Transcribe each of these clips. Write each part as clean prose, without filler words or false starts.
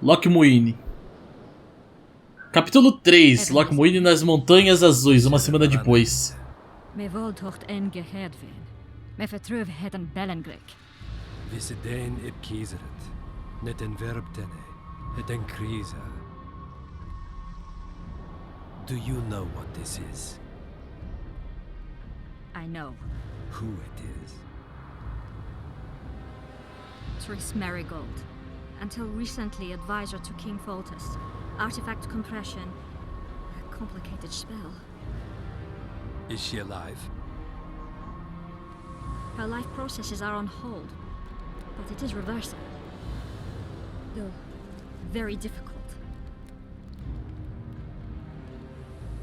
Lockmuine. Capítulo 3. Lockmuine nas Montanhas Azuis, uma semana depois. Me voltocht en geheerd werden. Me vertrouwen het een bellengrek. Visse dein ib kiezeret. Net en verb tenne. Het en kriza. Do you know what this is? I know. Who it is? Tris Marigold. Until recently advisor to King Foltest. Artifact compression. A complicated spell. Is she alive? Her life processes are on hold. But it is reversible. Though very difficult.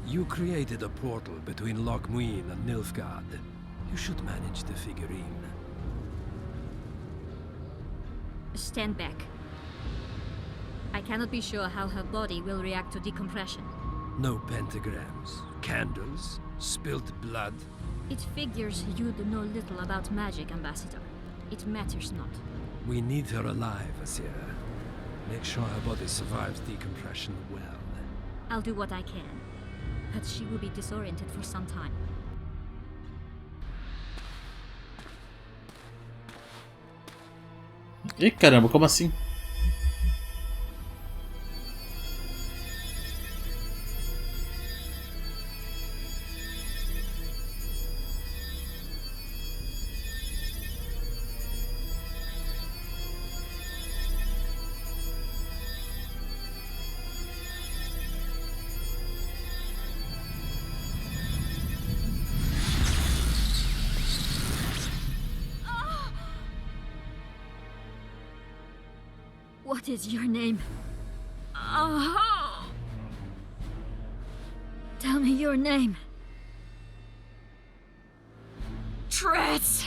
You created a portal between Lockmuine and Nilfgaard. You should manage the figurine. Stand back. I cannot be sure how her body will react to decompression. No pentagrams, candles, spilt blood. It figures you do know little about magic, Ambassador. It matters not. We need her alive, Asira. Make sure her body survives decompression well. I'll do what I can. But she will be disoriented for some time. Ih, caramba, como assim? What is your name? Oh. Tell me your name. Tris!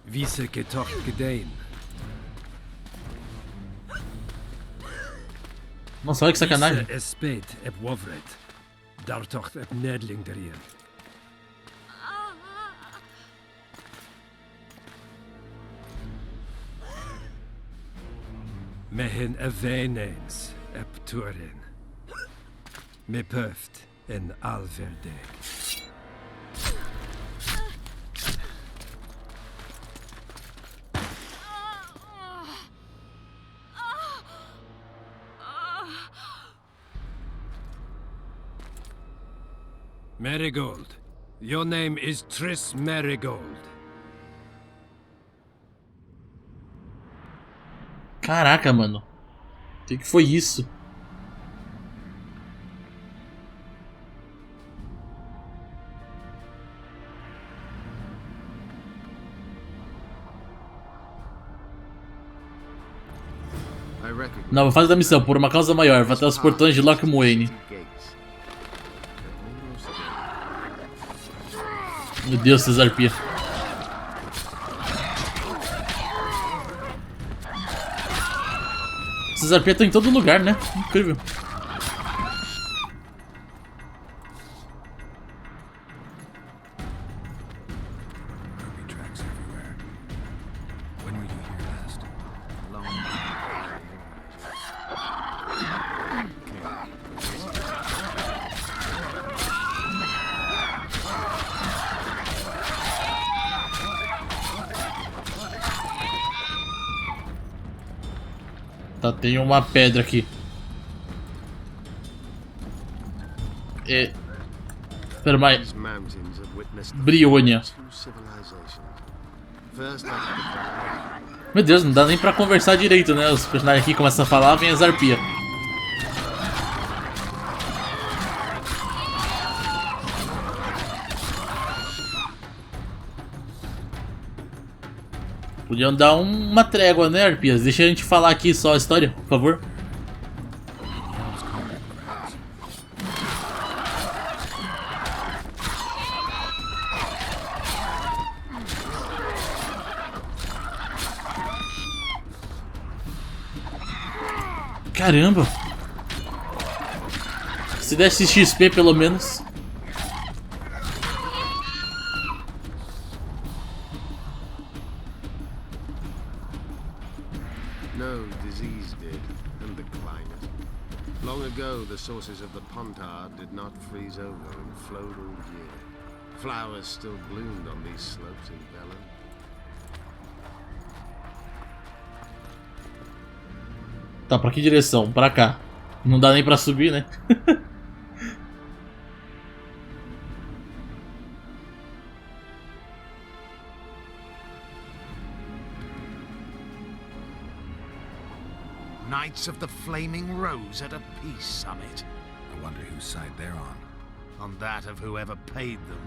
Visse getocht gedein. Nossa, olha que sacanagem. Visse espet eb wovret. Daar tocht eb nedling derien. Mehen eveneens eb turin. Me puft in alverdeg. Marigold. Your name is Tris Marigold. Caraca, mano. O que foi isso? Nova fase da missão, por uma causa maior, vá até os portões de Lockmuine. Meu Deus, Cesarpia. Cesarpia tá em todo lugar, né? Incrível. Tá, tem uma pedra aqui. Espera mais. Brionia. Meu Deus, não dá nem pra conversar direito, né? Os personagens aqui começam a falar, vem as arpias. Podiam dar uma trégua, né, arpias? Deixa a gente falar aqui só a história, por favor. Caramba! Se desse XP pelo menos. No, disease did, and the climate. Long ago, the sources of the Pontard did not freeze over and flowed all year. Flowers still bloomed on these slopes in Velen. Tá, pra que direção? Pra cá. Não dá nem pra subir, né? Knights of the Flaming Rose at a peace summit. I wonder whose side they're on. On that of whoever paid them.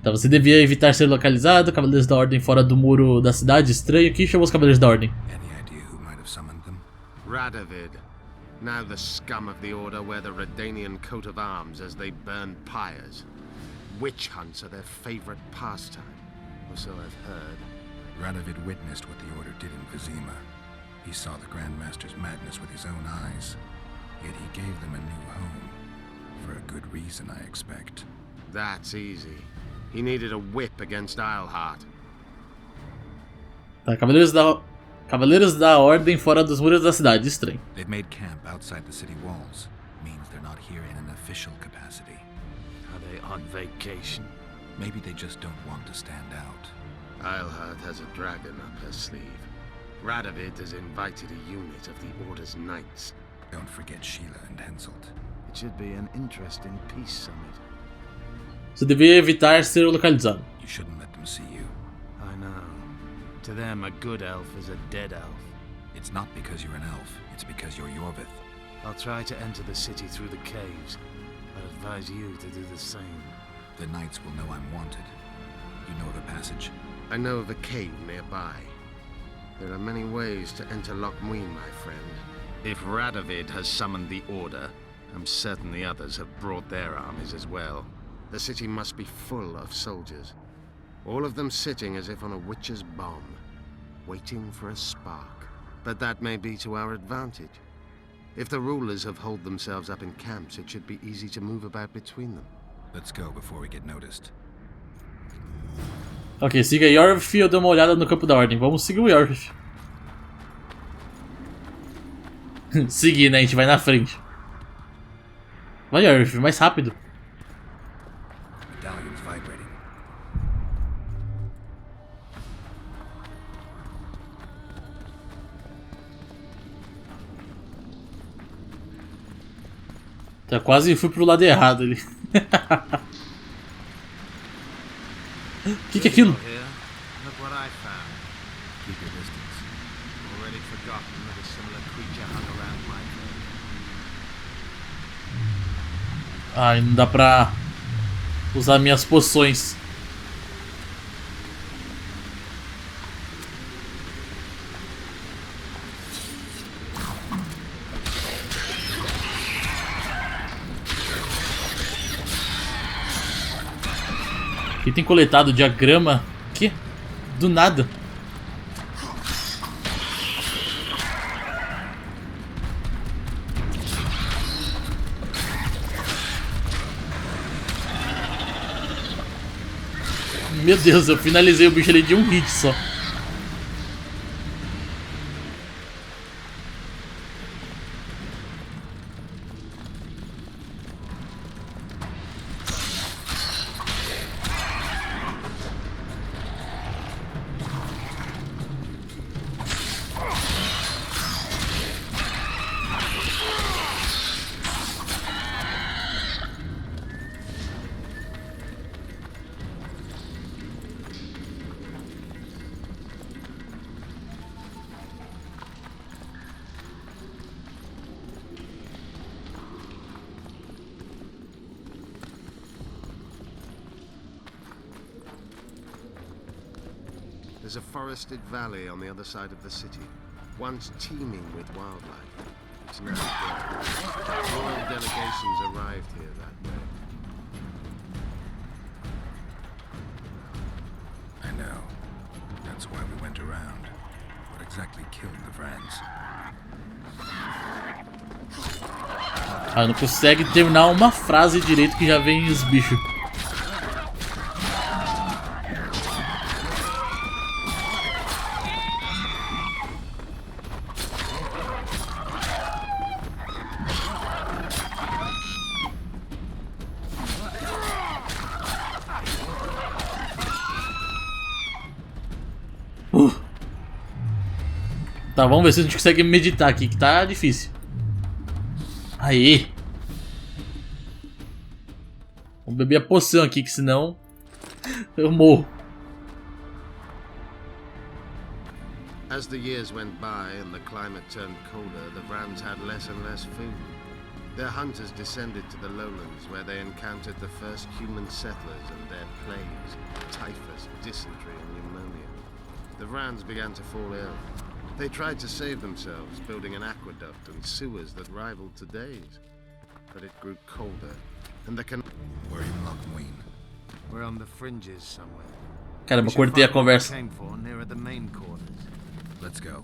Tá, você devia evitar ser localizado. Cavaleiros da Ordem fora do muro da cidade. Estranho. Quem chamou os Cavaleiros da Ordem? Any idea who might have summoned them? Radovid. Now the scum of the Order wear the Redanian coat of arms as they burn pyres. Witch hunts are their favorite pastime, or so I've heard. Radovid witnessed what the Order did in Vizima. He saw the Grand Master's madness with his own eyes. Yet he gave them a new home. For a good reason, I expect. That's easy. He needed a whip against Isleheart. Tá, Cavaleiros da Ordem fora dos muros da cidade. Estranho. They've made camp outside the city walls. Means they're not here in an official capacity. Are they on vacation? Maybe they just don't want to stand out. Isleheart has a dragon up her sleeve. Radovid has invited a unit of the Order's knights. Don't forget Sheila and Henselt. It should be an interesting peace summit. Você devia evitar ser localizado. You shouldn't let them see you. I know. To them, a good elf is a dead elf. It's not because you're an elf, it's because you're Yorvith. I'll try to enter the city through the caves. I'd advise you to do the same. The knights will know I'm wanted. You know of a passage? I know of a cave nearby. There are many ways to enter Loch Muin, my friend. If Radovid has summoned the Order, I'm certain the others have brought their armies as well. The city must be full of soldiers. All of them sitting as if on a witch's bomb, waiting for a spark. But that may be to our advantage. If the rulers have holed themselves up in camps, it should be easy to move about between them. Let's go before we get noticed. Ok, siga Yorvith e eu dou uma olhada no campo da Ordem. Vamos seguir o Yorvith. Seguir, né? A gente vai na frente. Vai, Yorvith, mais rápido. Medallion's vibrating. Já quase fui pro lado errado ali. Que é aquilo? Here, look what I found. Keep your distance. Already forgotten that a similar creature hung around my place. Ai, não dá pra usar minhas poções. Item coletado, diagrama. Que? Do nada. Meu Deus, eu finalizei o bicho ali de um hit só. There's a forested valley on the other side of the city, once teeming with wildlife. It's now dead. Royal delegations arrived here that way. I know. That's why we went around. What exactly killed the Vrans? Ah, não consegue terminar uma frase direito que já vem os bichos. Tá, vamos ver se a gente consegue meditar aqui, que tá difícil. Aí. Vamos beber a poção aqui, que senão eu morro. As the years went by and the climate turned colder, the Vrans had less and less food. Their hunters descended to the lowlands, where they encountered the first human settlers and their plagues, typhus, dysentery, and pneumonia. The Vrans began to fall ill. They tried to save themselves, building an aqueduct and sewers that rivaled today's. But it grew colder, and the We're in Loch Muin. We're on the fringes somewhere. Caramba, cortei a conversa. Came for nearer the main quarters. Let's go.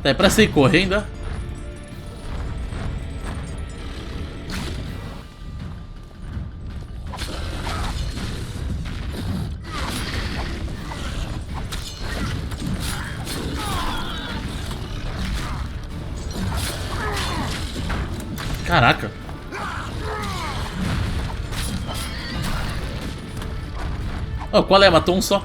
Tá, é pra sair correndo, ó. Caraca. Oh, qual é? Matou um só.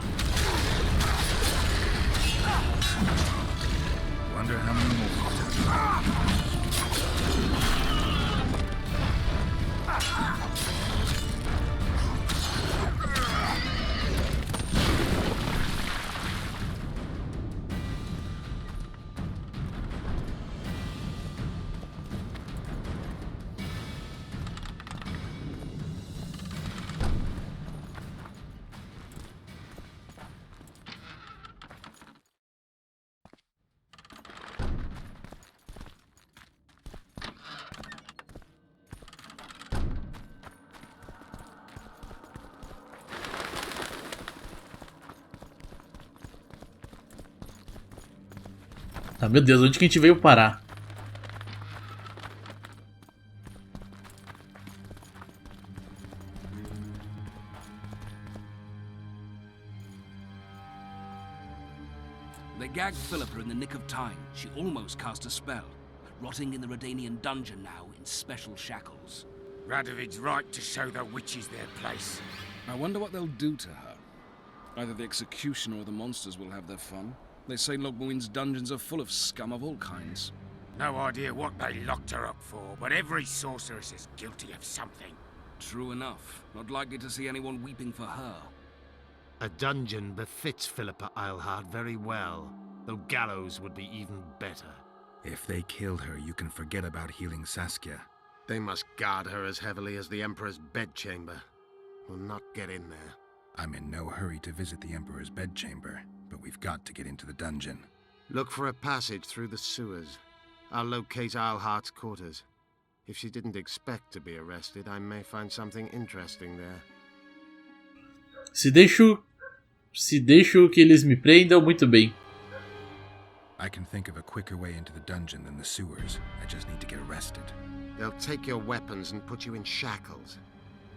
Wonder how many more. Ah, meu Deus, onde que a gente veio parar? They gagged Philippa in the nick of time. She almost cast a spell. Rotting in the Redanian dungeon now in special shackles. Radovid's right to show the witches their place. I wonder what they'll do to her. Either the executioner or the monsters will have their fun. They say Loch Muin's dungeons are full of scum of all kinds. No idea what they locked her up for, but every sorceress is guilty of something. True enough. Not likely to see anyone weeping for her. A dungeon befits Philippa Eilhart very well, though gallows would be even better. If they killed her, you can forget about healing Saskia. They must guard her as heavily as the Emperor's bedchamber. We'll not get in there. I'm in no hurry to visit the Emperor's bedchamber, but we've got to get into the dungeon. Look for a passage through the sewers. I'll locate Eilhart's quarters. If she didn't expect to be arrested, I may find something interesting there. Se deixo que eles me prendam, muito bem. I can think of a quicker way into the dungeon than the sewers. I just need to get arrested. They'll take your weapons and put you in shackles,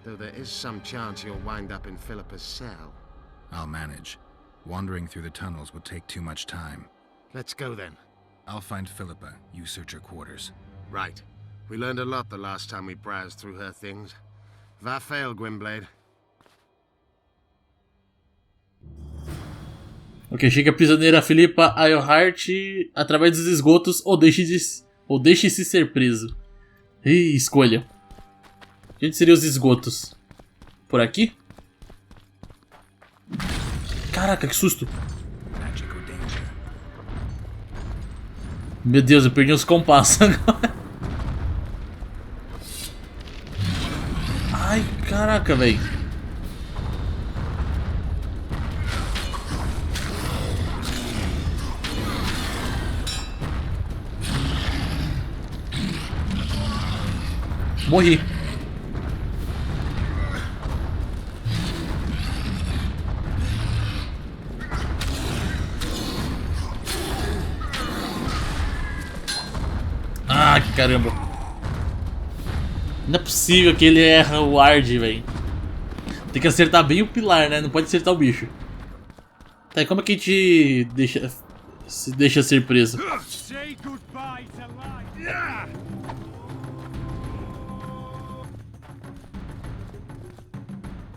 though there is some chance you'll wind up in Philippa's cell. I'll manage. Wandering through the tunnels would take too much time. Let's go then. I'll find Philippa. You search her quarters. Right. We learned a lot the last time we browsed through her things. Va fail, Gwynblade. Ok, chega a prisioneira Philippa Eilhart através dos esgotos ou deixe-se ser preso. Ih, escolha. Onde seriam os esgotos? Por aqui? Caraca, que susto! Magic or danger? Meu Deus, eu perdi os compassos agora. Ai, caraca, velho. Morri. caramba. Não é possível que ele erra o Ard, velho. Tem que acertar bem o pilar, né? Não pode acertar o bicho. Tá, e como é que a gente deixa ser preso?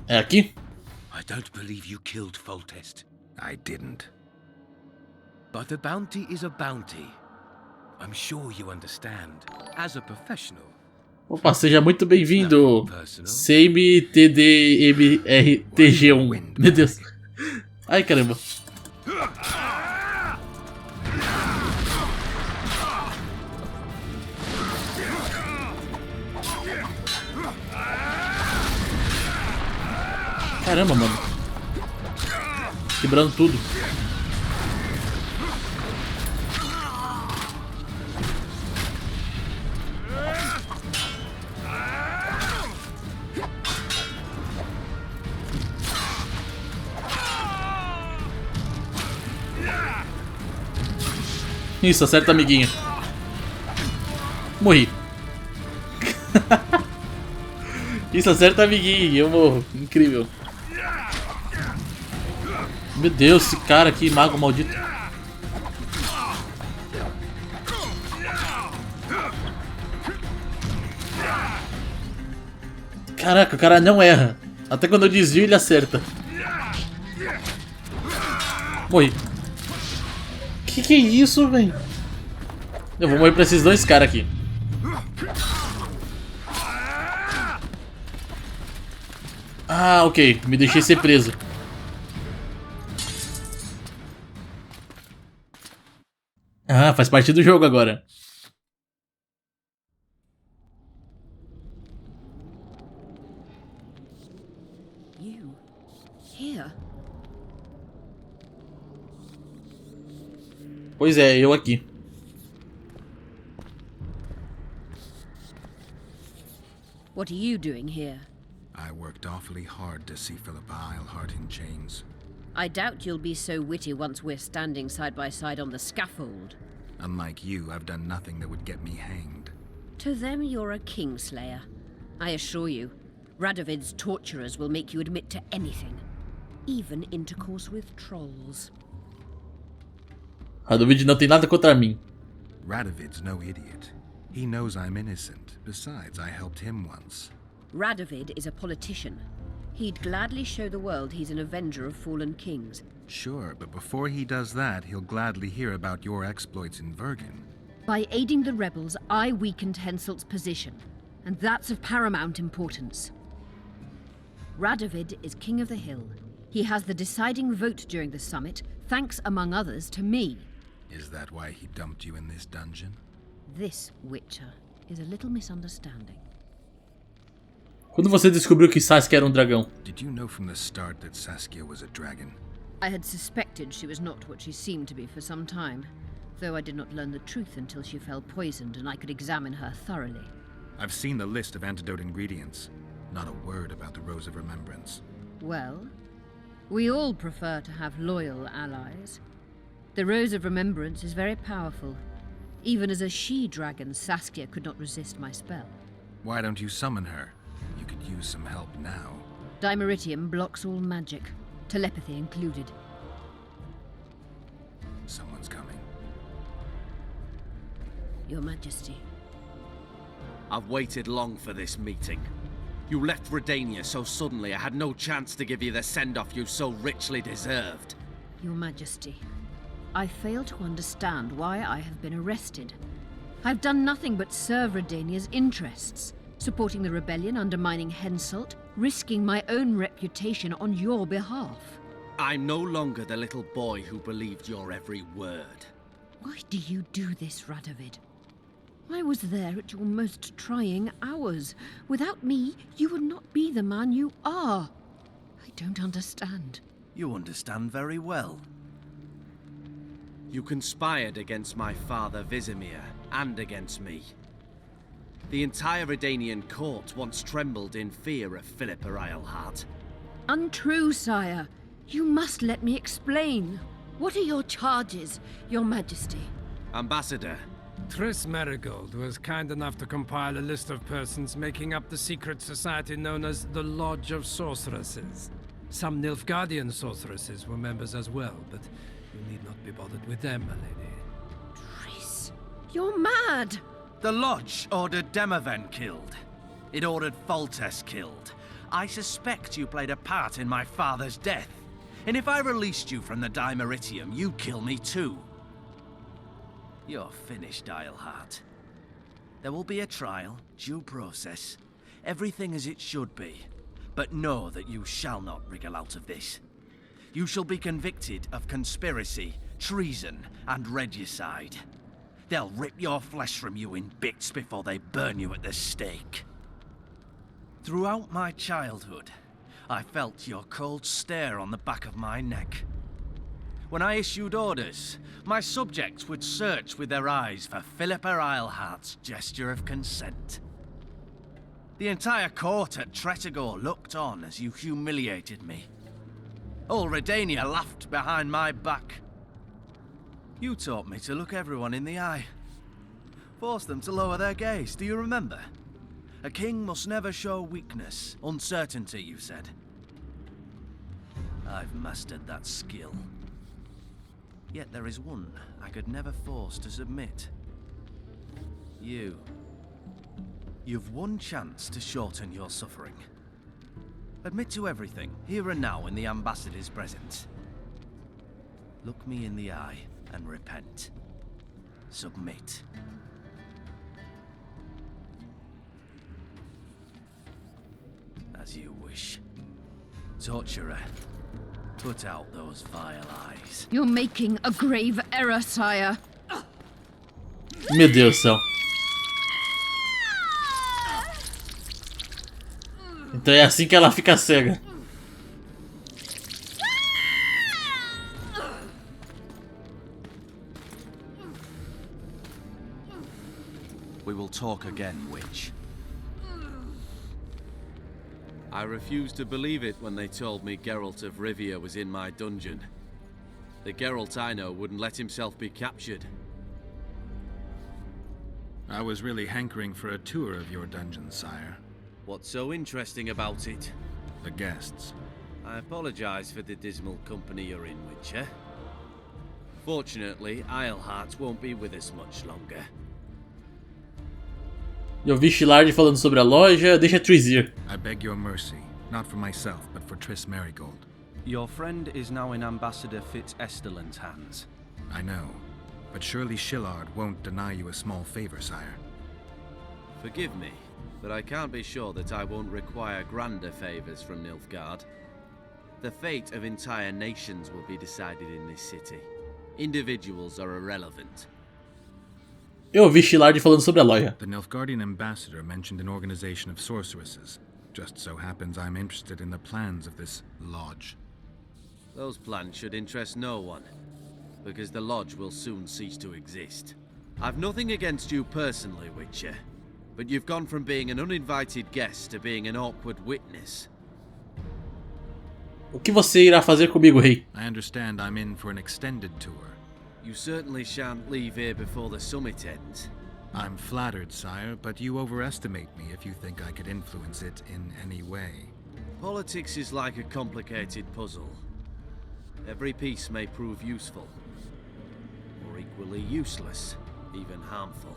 É aqui? I don't believe you killed Foltest. I didn't. But a bounty is a bounty. I'm sure you understand. As a professional. Opa, seja muito bem-vindo, CMTDMRTG1. Meu Deus. Ai, caramba. Caramba, mano. Quebrando tudo. Isso, acerta, amiguinho. Morri. Isso, acerta, amiguinho. Eu morro. Incrível. Meu Deus, esse cara aqui, mago maldito. Caraca, o cara não erra. Até quando eu desvio, ele acerta. Morri. Que é isso, velho? Eu vou morrer pra esses dois caras aqui. Ah, ok. Me deixei ser preso. Ah, faz parte do jogo agora. You here? Pois é, eu aqui. What are you doing here? I worked awfully hard to see Philippa Eilhart in chains. I doubt you'll be so witty once we're standing side by side on the scaffold. Unlike you, I've done nothing that would get me hanged. To them, you're a kingslayer. I assure you, Radovid's torturers will make you admit to anything. Even intercourse with trolls. Radovid não tem nada contra mim. Radovid's no idiot. He knows I'm innocent. Besides, I helped him once. Radovid is a politician. He'd gladly show the world he's an avenger of fallen kings. Sure, but before he does that, he'll gladly hear about your exploits in Vergen. By aiding the rebels, I weakened Henselt's position, and that's of paramount importance. Radovid is king of the hill. He has the deciding vote during the summit, thanks, among others, to me. Is that why he dumped you in this dungeon? This, Witcher, is a little misunderstanding. Quando você descobriu que Saskia era um dragão? Did you know from the start that Saskia was a dragon? I had suspected she was not what she seemed to be for some time, though I did not learn the truth until she fell poisoned and I could examine her thoroughly. I've seen the list of antidote ingredients. Not a word about the Rose of Remembrance. Well, we all prefer to have loyal allies. The Rose of Remembrance is very powerful. Even as a she-dragon, Saskia could not resist my spell. Why don't you summon her? You could use some help now. Dimeritium blocks all magic, telepathy included. Someone's coming. Your Majesty. I've waited long for this meeting. You left Redania so suddenly I had no chance to give you the send-off you so richly deserved. Your Majesty, I fail to understand why I have been arrested. I've done nothing but serve Redania's interests, supporting the rebellion, undermining Henselt, risking my own reputation on your behalf. I'm no longer the little boy who believed your every word. Why do you do this, Radovid? I was there at your most trying hours. Without me, you would not be the man you are. I don't understand. You understand very well. You conspired against my father Vizimir, and against me. The entire Redanian court once trembled in fear of Philippa Eilhart. Untrue, sire. You must let me explain. What are your charges, your Majesty? Ambassador, Triss Marigold was kind enough to compile a list of persons making up the secret society known as the Lodge of Sorceresses. Some Nilfgaardian sorceresses were members as well, but you need not be bothered with them, my lady. Triss, you're mad! The Lodge ordered Demoven killed. It ordered Foltest killed. I suspect you played a part in my father's death. And if I released you from the Dimeritium, you'd kill me too. You're finished, Eilhart. There will be a trial, due process, everything as it should be. But know that you shall not wriggle out of this. You shall be convicted of conspiracy, treason, and regicide. They'll rip your flesh from you in bits before they burn you at the stake. Throughout my childhood, I felt your cold stare on the back of my neck. When I issued orders, my subjects would search with their eyes for Philippa Eilhart's gesture of consent. The entire court at Tretogor looked on as you humiliated me. All Redania laughed behind my back. You taught me to look everyone in the eye. Forced them to lower their gaze, do you remember? A king must never show weakness, uncertainty, you said. I've mastered that skill. Yet there is one I could never force to submit. You. You've one chance to shorten your suffering. Admit to everything, here and now in the Ambassador's presence. Look me in the eye and repent. Submit. As you wish. Torturer, put out those vile eyes. You're making a grave error, sire. Meu Deus do céu. Então é assim que ela fica cega. We will talk again, witch. I refused to believe it when they told me Geralt of Rivia was in my dungeon. The Geralt I know wouldn't let himself be captured. I was really hankering for a tour of your dungeon, sire. What's so interesting about it? The guests. I apologize for the dismal company you're in, Witcher. Fortunately, Eilhart won't be with us much longer. Eu vi Shillard falando sobre a loja, deixa Triss ir. I beg your mercy, not for myself, but for Triss Marigold. Your friend is now in Ambassador Fitz-Esterland's hands. I know, but surely Shillard won't deny you a small favor, sire. Forgive me, but I can't be sure that I won't require grander favors from Nilfgaard. The fate of entire nations will be decided in this city. Individuals are irrelevant. Eu ouvi Shillard falando sobre a loja. The Nilfgaardian ambassador mentioned an organization of sorceresses. Just so happens I'm interested in the plans of this lodge. Those plans should interest no one, because the lodge will soon cease to exist. I've nothing against you personally, Witcher, but you've gone from being an uninvited guest to being an awkward witness. O que você irá fazer comigo, rei? I understand I'm in for an extended tour. You certainly shan't leave here before the summit ends. I'm flattered, sire, but you overestimate me if you think I could influence it in any way. Politics is like a complicated puzzle. Every piece may prove useful, or equally useless, even harmful.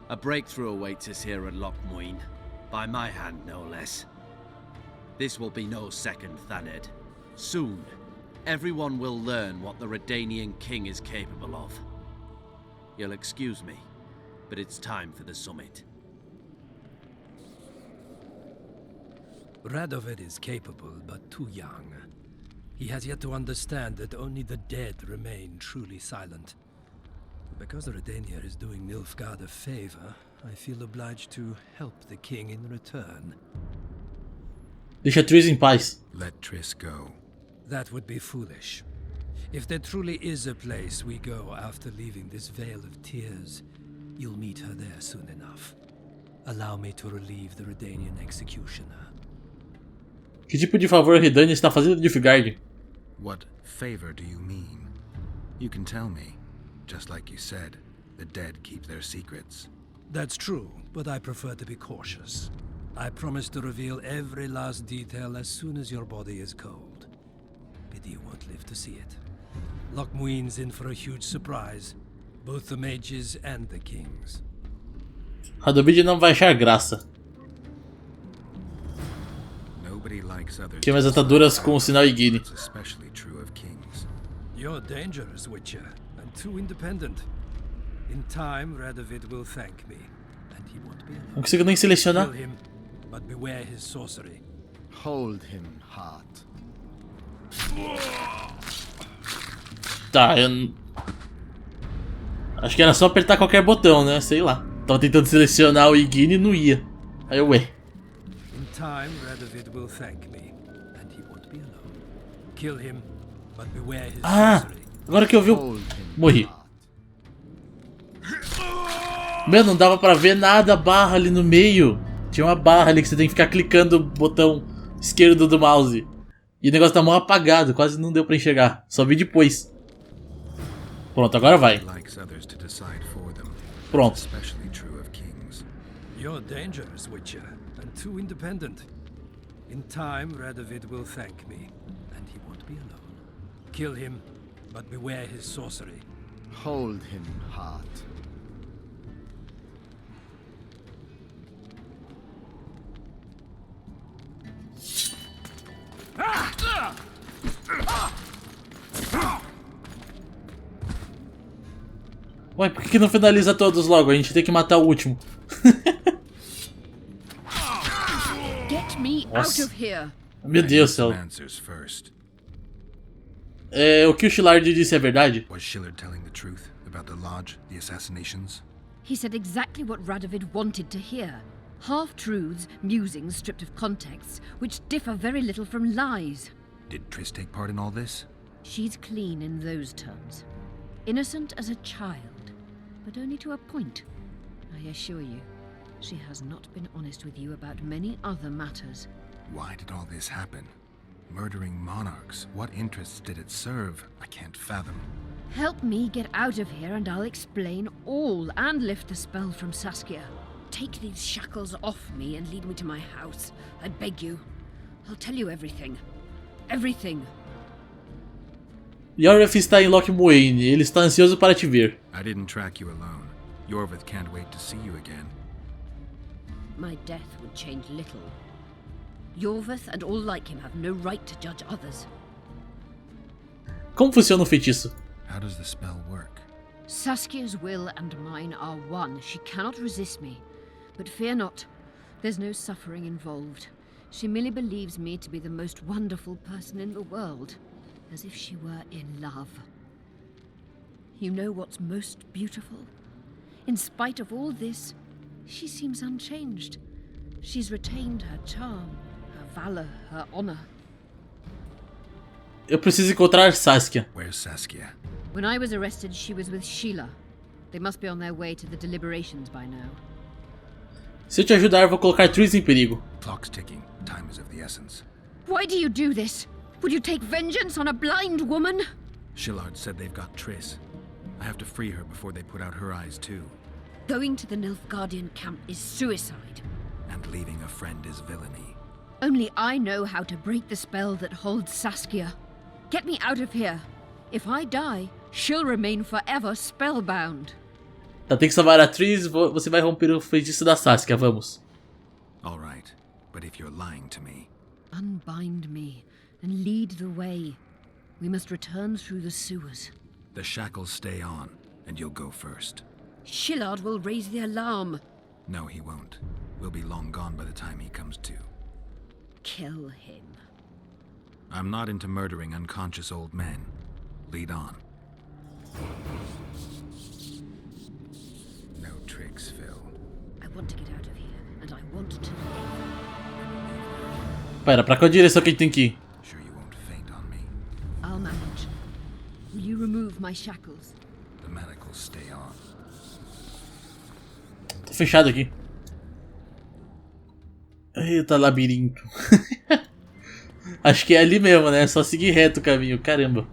A breakthrough awaits us here at Loch Muin, by my hand no less. This will be no second Thaned. Soon, everyone will learn what the Redanian king is capable of. You'll excuse me, but it's time for the summit. Radovid is capable, but too young. He has yet to understand that only the dead remain truly silent. Because Redania is doing Nilfgaard a favor, I feel obliged to help the king in return. Deixa Triss em paz. Let Triss go. That would be foolish. If there truly is a place we go after leaving this Vale of Tears, you'll meet her there soon enough. Allow me to relieve the Redanian executioner. Que tipo de favor Redania está fazendo de Nilfgaard? What favor do you mean? You can tell me, just like you said. The dead keep their secrets. That's true, but I prefer to be cautious. I promise to reveal every last detail as soon as your body is cold. Pity you won't live to see it. Lochmuin's in for a huge surprise. Both the mages and the kings. Ajude não vai achar graça. Nobody likes others. Tinha umas ataduras com o sinal Igni. It's especially true of kings. You're dangerous, Witcher, and too independent. In time, Radovid will thank me, and he won't be alone. Não consigo nem selecionar. Kill him, but beware his sorcery. Hold him, heart. Tá, eu... Acho que era só apertar qualquer botão, né? Sei lá. Tava tentando selecionar o Igni e não ia. Aí eu, ué. In time, Radovid will thank me, and he won't be alone. Kill him, but beware his sorcery. Agora que eu vi o... Morri. Meu, não dava pra ver nada, a barra ali no meio. Tinha uma barra ali que você tem que ficar clicando o botão esquerdo do mouse. E o negócio tá mal apagado, quase não deu pra enxergar. Só vi depois. Pronto, agora vai. Pronto. You're dangerous, Witcher, and too independent. In time, Radovid will thank me, and he won't be alone. Kill him, but beware his sorcery. Hold him, heart. Ué, por que não finaliza todos logo? A gente tem que matar o último. Get me out of here. Meu Deus do céu. O que o Shillard disse é verdade? Was Shillard telling the truth about the lodge, the assassinations? He said exactly what Radovid wanted to hear. Half-truths, musings stripped of context, which differ very little from lies. Did Triss take part in all this? She's clean in those terms. Innocent as a child, but only to a point. I assure you, she has not been honest with you about many other matters. Why did all this happen? Murdering monarchs, what interests did it serve? I can't fathom. Help me get out of here and I'll explain all and lift the spell from Saskia. Take these shackles off me and lead me to my house. I beg you. I'll tell you everything. Everything. Yorvith está em Lochmuin. Ele está ansioso para te ver. I didn't track you alone. Yorvith can't wait to see you again. My death would change little. Yorvith and all like him have no right to judge others. Como funciona o feitiço? How does the spell work? Saskia's will and mine are one. She cannot resist me. But fear not. There's no suffering involved. She merely believes me to be the most wonderful person in the world. As if she were in love. You know what's most beautiful? In spite of all this, she seems unchanged. She's retained her charm, her valor, her honor. Eu preciso encontrar Saskia. Where's Saskia? When I was arrested, she was with Sheila. They must be on their way to the deliberations by now. Se eu te ajudar, vou colocar Triss em perigo. Clock's ticking. Time is of the essence. Why do you do this? Would you take vengeance on a blind woman? Shillard said they've got Triss. I have to free her before they put out her eyes too. Going to the Nilfgaardian camp is suicide. And leaving a friend is villainy. Only I know how to break the spell that holds Saskia. Get me out of here. If I die, she'll remain forever spellbound. Tá, tem que salvar a Triss, você vai romper o feitiço da Saskia, vamos. All right, but if you're lying to me... Unbind me and lead the way. We must return through the sewers. The shackles stay on, and you'll go first. Shillard will raise the alarm. No, he won't. We'll be long gone by the time he comes to. Kill him. I'm not into murdering unconscious old men. Lead on. No tricks, Phil. I want to get out of here, and I want to live. Pera, pra qual direção que a gente tem que ir? Sure you won't faint on me. I'll manage. Will you remove my shackles? The manacles stay on. Tô fechado aqui. Eita, labirinto. Acho que é ali mesmo, né? É só seguir reto o caminho. Caramba.